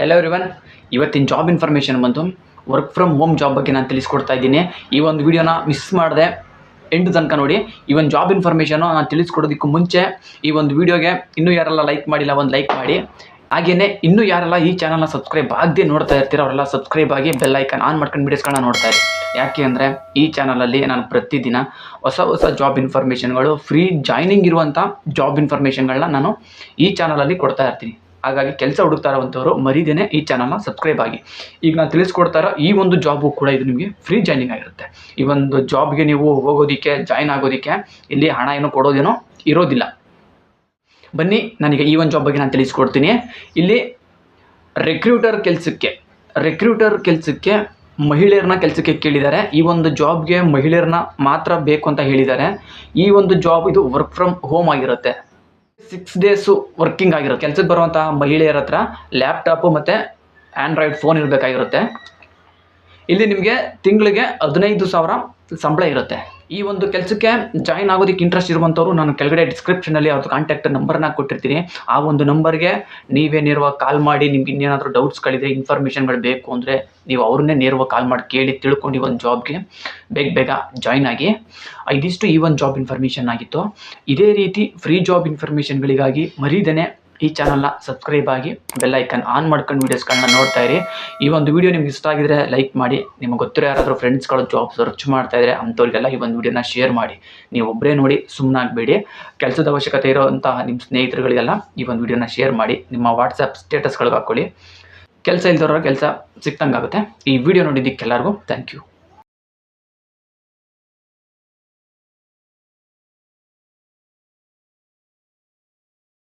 Hello everyone, ಇವತ್ತಿನ job information ಬಂತು work from home job ಬಗ್ಗೆ ನಾನು ತಿಳಿಸ್ಕೊಡ್ತಾ ಇದ್ದೀನಿ. ಈ ಒಂದು ವಿಡಿಯೋನ ಮಿಸ್ ಮಾಡದೆ ಎಂಟು ತನಕ ನೋಡಿ. ಈ ಒಂದು ಜಾಬ್ ಇನ್ಫಾರ್ಮೇಷನು ನಾನು ತಿಳಿಸ್ಕೊಡೋದಕ್ಕೂ ಮುಂಚೆ ಈ ಒಂದು ವಿಡಿಯೋಗೆ ಇನ್ನೂ ಯಾರೆಲ್ಲ ಲೈಕ್ ಮಾಡಿಲ್ಲ ಒಂದು ಲೈಕ್ ಮಾಡಿ. ಹಾಗೆಯೇ ಇನ್ನೂ ಯಾರೆಲ್ಲ ಈ ಚಾನಲ್ನ ಸಬ್ಸ್ಕ್ರೈಬ್ ಆಗದೆ ನೋಡ್ತಾ ಇರ್ತೀರೋ ಅವರೆಲ್ಲ ಸಬ್ಸ್ಕ್ರೈಬ್ ಆಗಿ ಬೆಲ್ ಐಕನ್ ಆನ್ ಮಾಡ್ಕೊಂಡು ವಿಡಿಯೋಸ್ಗಳನ್ನ ನೋಡ್ತಾ ಇರಿ. ಯಾಕೆ ಅಂದರೆ ಈ ಚಾನಲಲ್ಲಿ ನಾನು ಪ್ರತಿದಿನ ಹೊಸ ಜಾಬ್ ಇನ್ಫಾರ್ಮೇಷನ್ಗಳು, ಫ್ರೀ ಜಾಯ್ನಿಂಗ್ ಇರುವಂಥ ಜಾಬ್ ಇನ್ಫಾರ್ಮೇಷನ್ಗಳನ್ನ ನಾನು ಈ ಚಾನಲಲ್ಲಿ ಕೊಡ್ತಾ ಇರ್ತೀನಿ. ಹಾಗಾಗಿ ಕೆಲಸ ಹುಡುಕ್ತಾ ಇರುವಂಥವ್ರು ಮರಿದೇನೆ ಈ ಚಾನಲ್ನ ಸಬ್ಸ್ಕ್ರೈಬ್ ಆಗಿ. ಈಗ ನಾನು ತಿಳಿಸ್ಕೊಡ್ತಾ ಇರೋ ಈ ಒಂದು ಜಾಬು ಕೂಡ ಇದು ನಿಮಗೆ ಫ್ರೀ ಜಾಯ್ನಿಂಗ್ ಆಗಿರುತ್ತೆ. ಈ ಒಂದು ಜಾಬ್ಗೆ ನೀವು ಹೋಗೋದಕ್ಕೆ, ಜಾಯ್ನ್ ಆಗೋದಕ್ಕೆ ಇಲ್ಲಿ ಹಣ ಏನು ಕೊಡೋದೇನೋ ಇರೋದಿಲ್ಲ. ಬನ್ನಿ, ನನಗೆ ಈ ಒಂದು ಜಾಬ್ ಬಗ್ಗೆ ನಾನು ತಿಳಿಸ್ಕೊಡ್ತೀನಿ. ಇಲ್ಲಿ ರೆಕ್ರೂಟರ್ ಕೆಲಸಕ್ಕೆ ಮಹಿಳೆಯರನ್ನ ಕೆಲಸಕ್ಕೆ ಕೇಳಿದ್ದಾರೆ. ಈ ಒಂದು ಜಾಬ್ಗೆ ಮಹಿಳೆಯರನ್ನ ಮಾತ್ರ ಬೇಕು ಅಂತ ಹೇಳಿದ್ದಾರೆ. ಈ ಒಂದು ಜಾಬ್ ಇದು ವರ್ಕ್ ಫ್ರಮ್ ಹೋಮ್ ಆಗಿರುತ್ತೆ. 6 days ವರ್ಕಿಂಗ್ ಆಗಿರುತ್ತೆ. ಕೆಲಸಕ್ಕೆ ಬರುವಂತಹ ಮಹಿಳೆಯರ ಹತ್ರ ಲ್ಯಾಪ್ಟಾಪು ಮತ್ತು ಆ್ಯಂಡ್ರಾಯ್ಡ್ ಫೋನ್ ಇರಬೇಕಾಗಿರುತ್ತೆ. ಇಲ್ಲಿ ನಿಮಗೆ ತಿಂಗಳಿಗೆ 15,000 ಸಂಬಳ ಇರುತ್ತೆ. ಈ ಒಂದು ಕೆಲಸಕ್ಕೆ ಜಾಯಿನ್ ಆಗೋದಕ್ಕೆ ಇಂಟ್ರೆಸ್ಟ್ ಇರುವಂಥವ್ರು ನಾನು ಕೆಳಗಡೆ ಡಿಸ್ಕ್ರಿಪ್ಷನಲ್ಲಿ ಅವ್ರದ್ದು ಕಾಂಟ್ಯಾಕ್ಟ್ ನಂಬರ್ನ ಕೊಟ್ಟಿರ್ತೀನಿ. ಆ ಒಂದು ನಂಬರ್ಗೆ ನೀವೇ ನೇರವಾಗಿ ಕಾಲ್ ಮಾಡಿ. ನಿಮ್ಗೆ ಇನ್ನೇನಾದರೂ ಡೌಟ್ಸ್ಗಳಿದ್ರೆ, ಇನ್ಫಾರ್ಮೇಷನ್ಗಳು ಬೇಕು ಅಂದರೆ ನೀವು ಅವ್ರನ್ನೇ ನೇರವಾಗಿ ಕಾಲ್ ಮಾಡಿ ಕೇಳಿ ತಿಳ್ಕೊಂಡು ಈ ಒಂದು ಜಾಬ್ಗೆ ಬೇಗ ಜಾಯ್ನ್ ಆಗಿ. ಇದಿಷ್ಟು ಈ ಒಂದು ಜಾಬ್ ಇನ್ಫಾರ್ಮೇಷನ್ ಆಗಿತ್ತು. ಇದೇ ರೀತಿ ಫ್ರೀ ಜಾಬ್ ಇನ್ಫಾರ್ಮೇಷನ್ಗಳಿಗಾಗಿ ಮರಿದೇನೆ ಈ ಚಾನಲ್ನ ಸಬ್ಸ್ಕ್ರೈಬ್ ಆಗಿ ಬೆಲ್ ಐಕನ್ ಆನ್ ಮಾಡ್ಕೊಂಡು ವೀಡಿಯೋಸ್ಗಳನ್ನ ನೋಡ್ತಾ ಇರಿ. ಈ ಒಂದು ವಿಡಿಯೋ ನಿಮ್ಗೆ ಇಷ್ಟ ಆಗಿದ್ರೆ ಲೈಕ್ ಮಾಡಿ. ನಿಮಗೆ ಗೊತ್ತಿರೋ ಯಾರಾದರೂ ಫ್ರೆಂಡ್ಸ್ಗಳು ಜಾಬ್ ಸರ್ಚ್ ಮಾಡ್ತಾ ಇದ್ದಾರೆ ಅಂಥವ್ರಿಗೆಲ್ಲ ಈ ಒಂದು ವಿಡಿಯೋನ ಶೇರ್ ಮಾಡಿ. ನೀವು ಒಬ್ಬರೇ ನೋಡಿ ಸುಮ್ಮನಾಗಬೇಡಿ. ಕೆಲಸದ ಅವಶ್ಯಕತೆ ಇರೋವಂತಹ ನಿಮ್ಮ ಸ್ನೇಹಿತರುಗಳಿಗೆಲ್ಲ ಈ ಒಂದು ವಿಡಿಯೋನ ಶೇರ್ ಮಾಡಿ. ನಿಮ್ಮ ವಾಟ್ಸಪ್ ಸ್ಟೇಟಸ್ಗಳಿಗೆ ಹಾಕ್ಕೊಳ್ಳಿ. ಕೆಲಸ ಇಲ್ದವ್ರ ಕೆಲಸ ಸಿಕ್ತಂಗಾಗುತ್ತೆ. ಈ ವಿಡಿಯೋ ನೋಡಿದ್ದಕ್ಕೆಲ್ಲರಿಗೂ ಥ್ಯಾಂಕ್ ಯು.